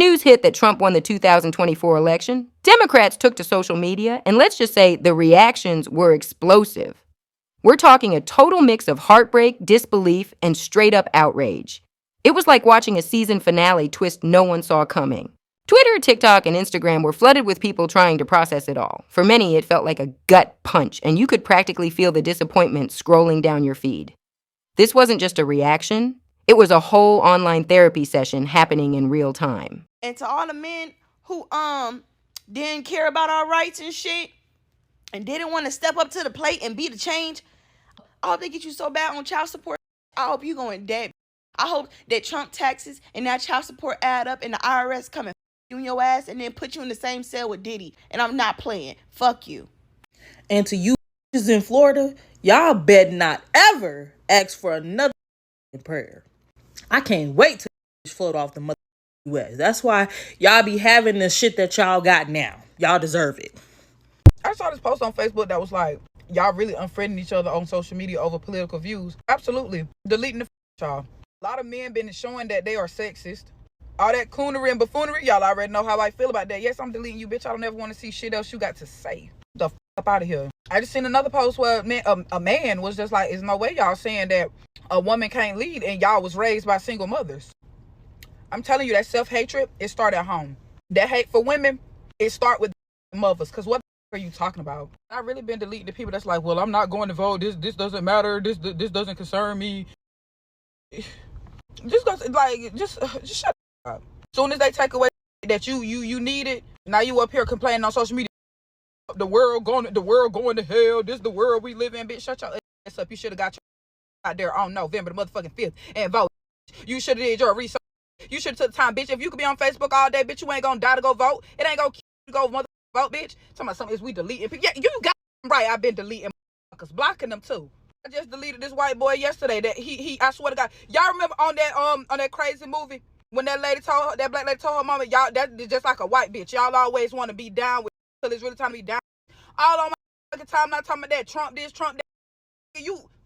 news hit that Trump won the 2024 election, Democrats took to social media, and let's just say the reactions were explosive. We're talking a total mix of heartbreak, disbelief, and straight-up outrage. It was like watching a season finale twist no one saw coming. Twitter, TikTok, and Instagram were flooded with people trying to process it all. For many, it felt like a gut punch, and you could practically feel the disappointment scrolling down your feed. This wasn't just a reaction. It was a whole online therapy session happening in real time. And to all the men who didn't care about our rights and shit and didn't want to step up to the plate and be the change, I hope they get you so bad on child support. I hope you go in debt. I hope that Trump taxes and that child support add up and the IRS come and you in your ass and then put you in the same cell with Diddy. And I'm not playing. Fuck you. And to you in Florida, y'all bet not ever ask for another prayer. I can't wait to float off the mother U.S. That's why y'all be having the shit that y'all got now. Y'all deserve it. I saw this post on Facebook that was like, y'all really unfriending each other on social media over political views. Absolutely. Deleting the y'all. A lot of men been showing that they are sexist. All that coonery and buffoonery, y'all already know how I feel about that. Yes, I'm deleting you, bitch. I don't ever want to see shit else you got to say. Get the up out of here. I just seen another post where a man was just like, there's no way y'all saying that a woman can't lead and y'all was raised by single mothers. I'm telling you, that self-hatred, it start at home. That hate for women, it start with mothers. Because what are you talking about? I've really been deleting the people that's like, well, I'm not going to vote. This doesn't matter. This doesn't concern me. Just shut up. As soon as they take away that you need it, now you up here complaining on social media. The world going to hell. This is the world we live in, bitch. Shut your ass up. You should have got your out there on November the motherfucking 5th and vote. You should have did your research. You should have took the time, bitch. If you could be on Facebook all day, bitch, you ain't gonna die to go vote. It ain't gonna keep you go vote, bitch. Talking about something is we deleting people. Yeah, you got right. I've been deleting motherfuckers, blocking them too. I just deleted this white boy yesterday. That he I swear to God, y'all remember on that crazy movie when that black lady told her mama, y'all that is just like a white bitch. Y'all always want to be down with till it's really time to be down. All on my fucking time, not talking about that Trump this, Trump that.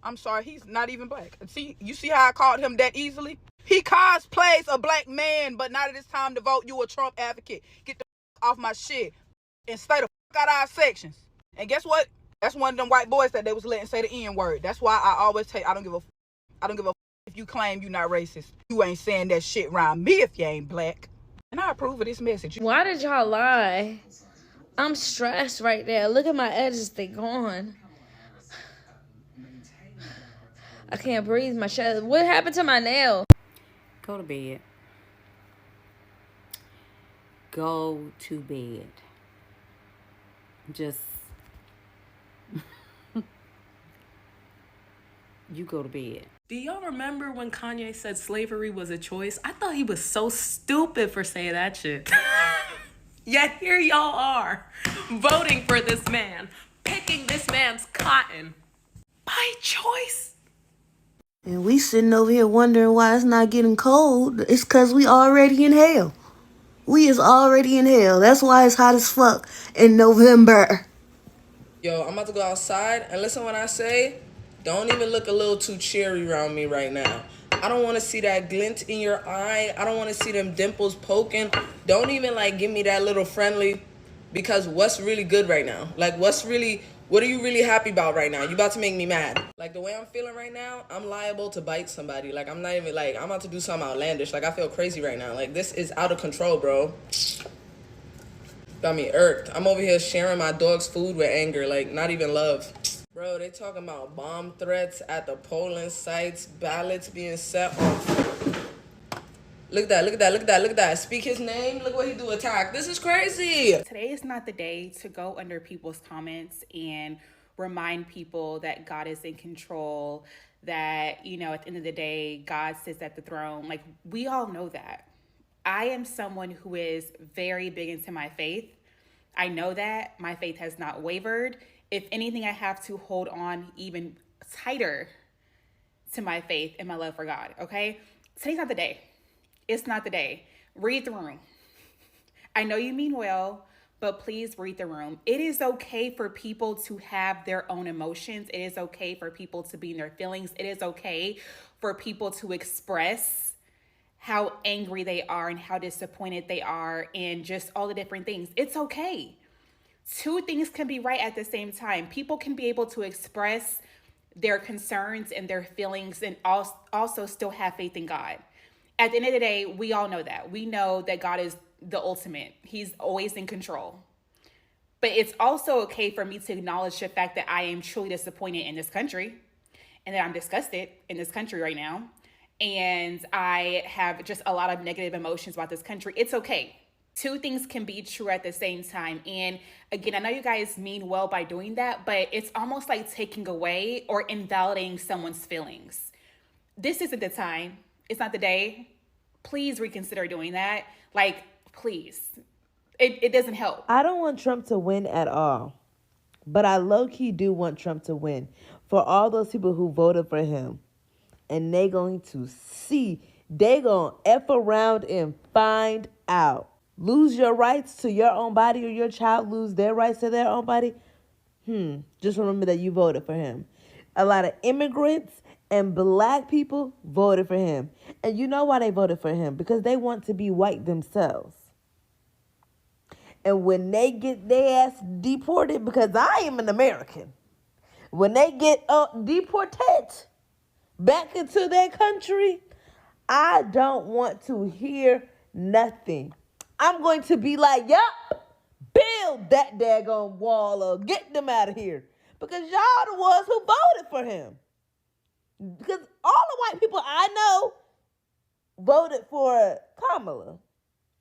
I'm sorry, he's not even black. See, you see how I called him that easily? He cosplays a black man, but now that it's time to vote, you a Trump advocate. Get the off my shit and stay the out our sections. And guess what? That's one of them white boys that they was letting say the N-word. That's why I always say I don't give a if you claim you're not racist. You ain't saying that shit around me if you ain't black. And I approve of this message. Why did y'all lie? I'm stressed right there. Look at my edges, they gone. I can't breathe, my chest. What happened to my nail? Go to bed. Go to bed. Just you go to bed. Do y'all remember when Kanye said slavery was a choice? I thought he was so stupid for saying that shit. Yet here y'all are, voting for this man, picking this man's cotton by choice. And we sitting over here wondering why it's not getting cold. It's because we already in hell. We is already in hell. That's why it's hot as fuck in November. Yo, I'm about to go outside, and listen when I say, don't even look a little too cheery around me right now. I don't want to see that glint in your eye. I don't want to see them dimples poking. Don't even, give me that little friendly, because what's really good right now? What are you really happy about right now? You about to make me mad. The way I'm feeling right now, I'm liable to bite somebody. I'm not even, I'm about to do something outlandish. I feel crazy right now. This is out of control, bro. Got me irked. I'm over here sharing my dog's food with anger, not even love. Bro, they talking about bomb threats at the polling sites, ballots being set on. Look at that. Speak his name. Look what he do, attack. This is crazy. Today is not the day to go under people's comments and remind people that God is in control, that, at the end of the day, God sits at the throne. We all know that. I am someone who is very big into my faith. I know that my faith has not wavered. If anything, I have to hold on even tighter to my faith and my love for God, okay? Today's not the day. It's not the day. Read the room. I know you mean well, but please read the room. It is okay for people to have their own emotions. It is okay for people to be in their feelings. It is okay for people to express how angry they are and how disappointed they are and just all the different things. It's okay. Two things can be right at the same time. People can be able to express their concerns and their feelings and also still have faith in God. At the end of the day, we all know that. We know that God is the ultimate. He's always in control. But it's also okay for me to acknowledge the fact that I am truly disappointed in this country and that I'm disgusted in this country right now. And I have just a lot of negative emotions about this country. It's okay. Two things can be true at the same time. And again, I know you guys mean well by doing that, but it's almost like taking away or invalidating someone's feelings. This isn't the time. It's not the day. Please reconsider doing that. Like, please. It doesn't help. I don't want Trump to win at all. But I low-key do want Trump to win. For all those people who voted for him. And they going to see. They going to F around and find out. Lose your rights to your own body, or your child lose their rights to their own body. Just remember that you voted for him. A lot of immigrants and black people voted for him. And you know why they voted for him? Because they want to be white themselves. And when they get their ass deported, because I am an American, when they get deported back into their country, I don't want to hear nothing. I'm going to be like, yup, build that daggone wall or get them out of here. Because y'all the ones who voted for him. Because all the white people I know voted for Kamala.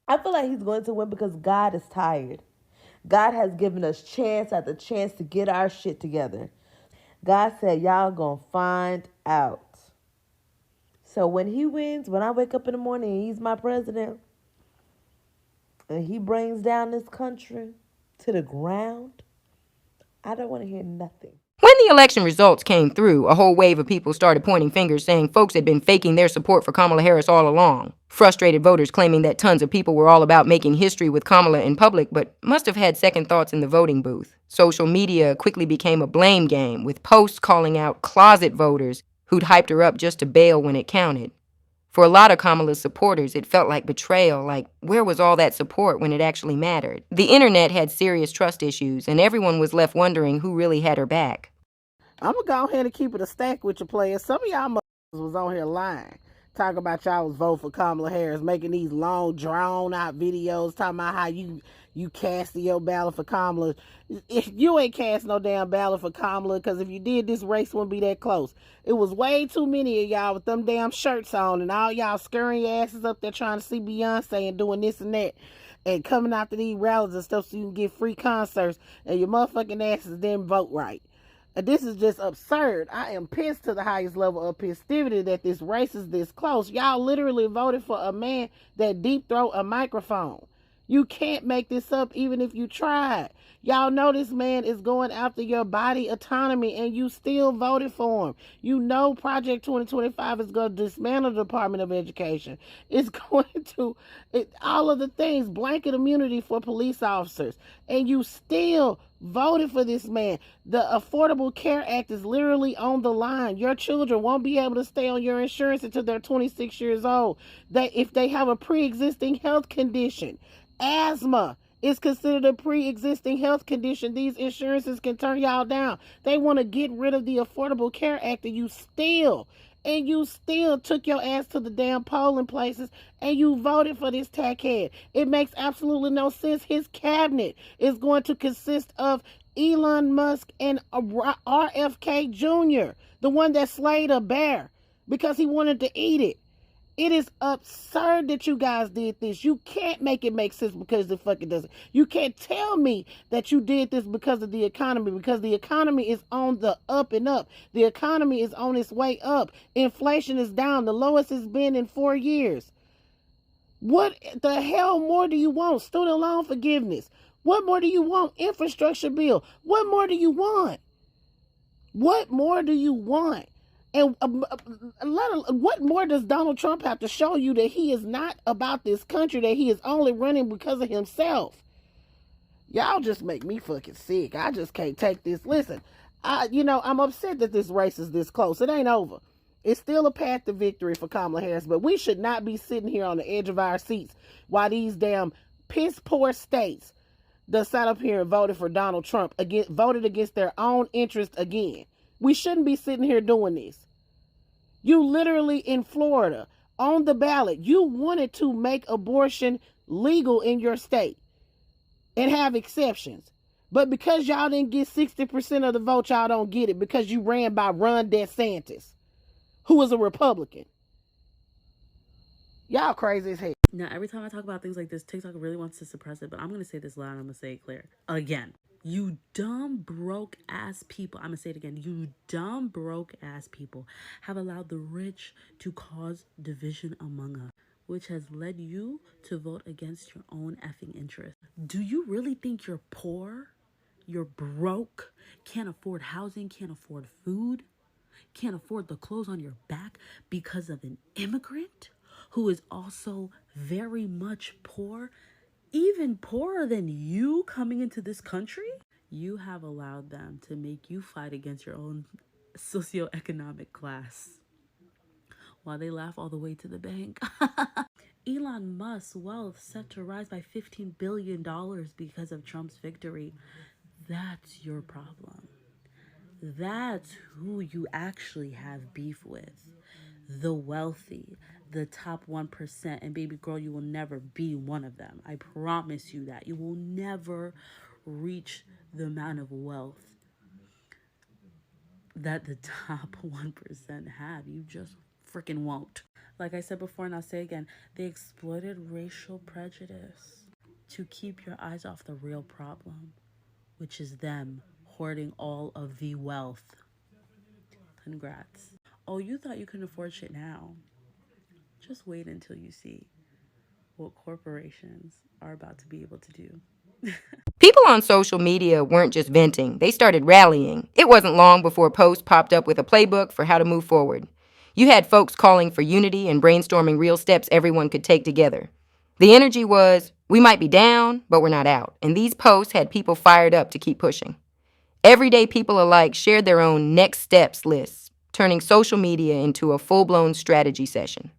I feel like he's going to win because God is tired. God has given us chance after chance to get our shit together. God said, y'all gonna find out. So when he wins, when I wake up in the morning and he's my president, and he brings down this country to the ground, I don't want to hear nothing. When the election results came through, a whole wave of people started pointing fingers saying folks had been faking their support for Kamala Harris all along. Frustrated voters claiming that tons of people were all about making history with Kamala in public, but must have had second thoughts in the voting booth. Social media quickly became a blame game, with posts calling out closet voters who'd hyped her up just to bail when it counted. For a lot of Kamala's supporters, it felt like betrayal, like where was all that support when it actually mattered? The internet had serious trust issues, and everyone was left wondering who really had her back. I'm going to go ahead and keep it a stack with your players. Some of y'all motherfuckers was on here lying. Talking about y'all was voting for Kamala Harris, making these long, drawn-out videos, talking about how you casting your ballot for Kamala. If you ain't cast no damn ballot for Kamala, because if you did, this race wouldn't be that close. It was way too many of y'all with them damn shirts on, and all y'all scurrying your asses up there trying to see Beyonce and doing this and that, and coming out to these rallies and stuff so you can get free concerts, and your motherfucking asses didn't vote right. This is just absurd. I am pissed to the highest level of festivity that this race is this close. Y'all literally voted for a man that deep throat a microphone. You can't make this up even if you tried. Y'all know this man is going after your body autonomy and you still voted for him. You know Project 2025 is going to dismantle the Department of Education. It's going to, all of the things, blanket immunity for police officers. And you still voted for this man. The Affordable Care Act is literally on the line. Your children won't be able to stay on your insurance until they're 26 years old. If they have a pre-existing health condition, asthma is considered a pre-existing health condition. These insurances can turn y'all down. They want to get rid of the Affordable Care Act, and you still took your ass to the damn polling places and you voted for this tackhead. It makes absolutely no sense. His cabinet is going to consist of Elon Musk and RFK Jr., the one that slayed a bear because he wanted to eat it. It is absurd that you guys did this. You can't make it make sense because it fucking doesn't. You can't tell me that you did this because of the economy, because the economy is on the up and up. The economy is on its way up. Inflation is down, the lowest it's been in 4 years. What the hell more do you want? Student loan forgiveness. What more do you want? Infrastructure bill. What more do you want? What more do you want? And what more does Donald Trump have to show you that he is not about this country, that he is only running because of himself? Y'all just make me fucking sick. I just can't take this. Listen, I'm upset that this race is this close. It ain't over. It's still a path to victory for Kamala Harris, but we should not be sitting here on the edge of our seats while these damn piss poor states that sat up here and voted for Donald Trump voted against their own interest again. We shouldn't be sitting here doing this. You literally in Florida, on the ballot, you wanted to make abortion legal in your state and have exceptions. But because y'all didn't get 60% of the vote, y'all don't get it because you ran by Ron DeSantis, who was a Republican. Y'all crazy as hell. Now, every time I talk about things like this, TikTok really wants to suppress it, but I'm going to say this loud and I'm going to say it clear. Again, you dumb, broke ass people, I'm going to say it again, you dumb, broke ass people have allowed the rich to cause division among us, which has led you to vote against your own effing interest. Do you really think you're poor? You're broke? Can't afford housing? Can't afford food? Can't afford the clothes on your back because of an immigrant who is also very much poor, even poorer than you coming into this country? You have allowed them to make you fight against your own socioeconomic class while they laugh all the way to the bank. Elon Musk's wealth set to rise by $15 billion because of Trump's victory. That's your problem. That's who you actually have beef with. The wealthy, the top 1%. And baby girl, you will never be one of them. I promise you that. You will never reach the amount of wealth that the top 1% have. You just freaking won't. Like I said before, and I'll say again, they exploited racial prejudice to keep your eyes off the real problem, which is them hoarding all of the wealth. Congrats. Oh, you thought you couldn't afford shit now. Just wait until you see what corporations are about to be able to do. People on social media weren't just venting, they started rallying. It wasn't long before posts popped up with a playbook for how to move forward. You had folks calling for unity and brainstorming real steps everyone could take together. The energy was, we might be down, but we're not out. And these posts had people fired up to keep pushing. Everyday people alike shared their own next steps lists, turning social media into a full-blown strategy session.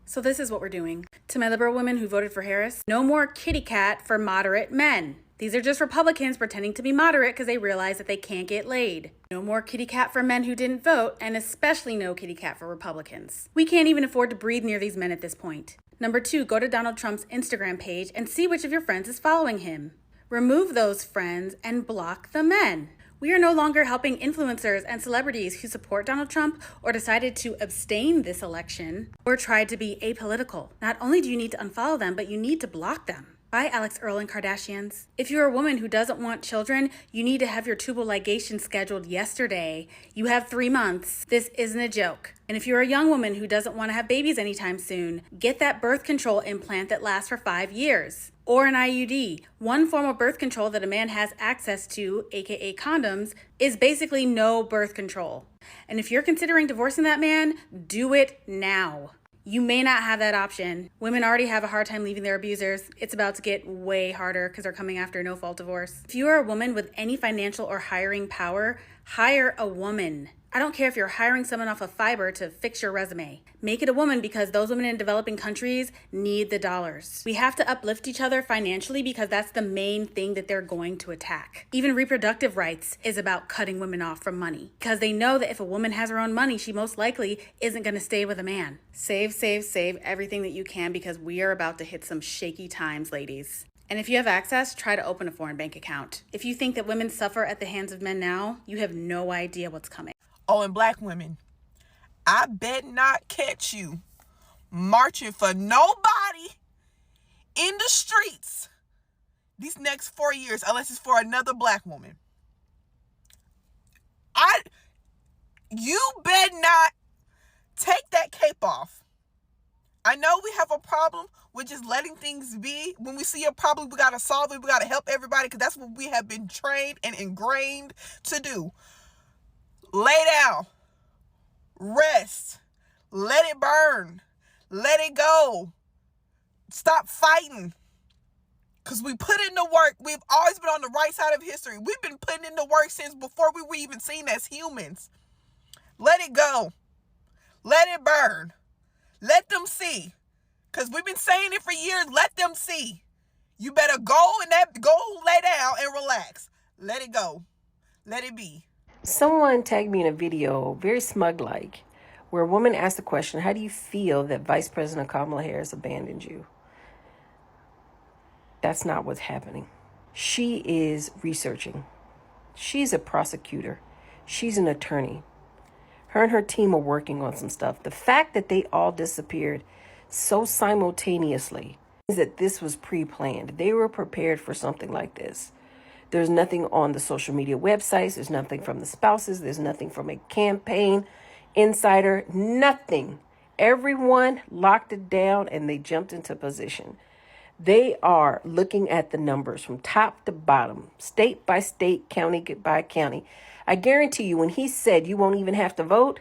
So this is what we're doing. To my liberal women who voted for Harris, no more kitty cat for moderate men. These are just Republicans pretending to be moderate because they realize that they can't get laid. No more kitty cat for men who didn't vote, and especially no kitty cat for Republicans. We can't even afford to breathe near these men at this point. Number 2, go to Donald Trump's Instagram page and see which of your friends is following him. Remove those friends and block the men. We are no longer helping influencers and celebrities who support Donald Trump or decided to abstain this election or tried to be apolitical. Not only do you need to unfollow them, but you need to block them. Bye, Alex Earl and Kardashians. If you're a woman who doesn't want children, you need to have your tubal ligation scheduled yesterday. You have 3 months. This isn't a joke. And if you're a young woman who doesn't want to have babies anytime soon, get that birth control implant that lasts for 5 years. Or an IUD. One form of birth control that a man has access to, aka condoms, is basically no birth control. And if you're considering divorcing that man, do it now. You may not have that option. Women already have a hard time leaving their abusers. It's about to get way harder because they're coming after no-fault divorce. If you are a woman with any financial or hiring power, hire a woman. I don't care if you're hiring someone off of Fiverr to fix your resume. Make it a woman because those women in developing countries need the dollars. We have to uplift each other financially because that's the main thing that they're going to attack. Even reproductive rights is about cutting women off from money because they know that if a woman has her own money, she most likely isn't going to stay with a man. Save, save, save everything that you can because we are about to hit some shaky times, ladies. And if you have access, try to open a foreign bank account. If you think that women suffer at the hands of men now, you have no idea what's coming. Oh, and black women, I bet not catch you marching for nobody in the streets these next 4 years unless it's for another black woman. You bet not take that cape off. I know we have a problem with just letting things be. When we see a problem, we got to solve it. We got to help everybody because that's what we have been trained and ingrained to do. Lay down, rest, let it burn, let it go, stop fighting, because we put in the work. We've always been on the right side of history. We've been putting in the work since before we were even seen as humans. Let it go. Let it burn. Let them see. Because we've been saying it for years. Let them see. You better go lay down and relax. Let it go. Let it be. Someone tagged me in a video, very smug-like, where a woman asked the question, how do you feel that Vice President Kamala Harris abandoned you? That's not what's happening. She is researching. She's a prosecutor. She's an attorney. Her and her team are working on some stuff. The fact that they all disappeared so simultaneously is that this was pre-planned. They were prepared for something like this. There's nothing on the social media websites. There's nothing from the spouses. There's nothing from a campaign insider. Nothing. Everyone locked it down and they jumped into position. They are looking at the numbers from top to bottom, state by state, county by county. I guarantee you, when he said you won't even have to vote,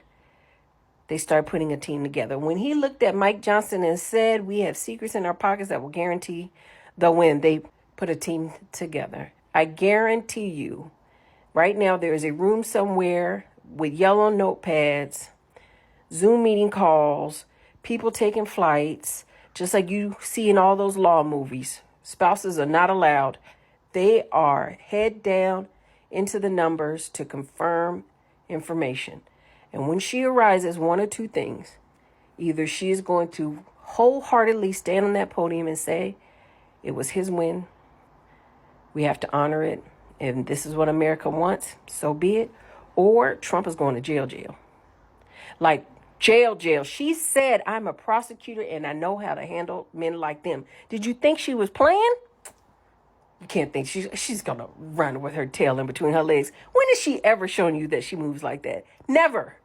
they started putting a team together. When he looked at Mike Johnson and said, we have secrets in our pockets that will guarantee the win, they put a team together. I guarantee you, right now there is a room somewhere with yellow notepads, Zoom meeting calls, people taking flights, just like you see in all those law movies. Spouses are not allowed. They are head down into the numbers to confirm information. And when she arises, one or two things. Either she is going to wholeheartedly stand on that podium and say, it was his win. We have to honor it. And this is what America wants. So be it. Or Trump is going to jail. Like jail. She said, I'm a prosecutor and I know how to handle men like them. Did you think she was playing? You can't think she's going to run with her tail in between her legs. When has she ever shown you that she moves like that? Never.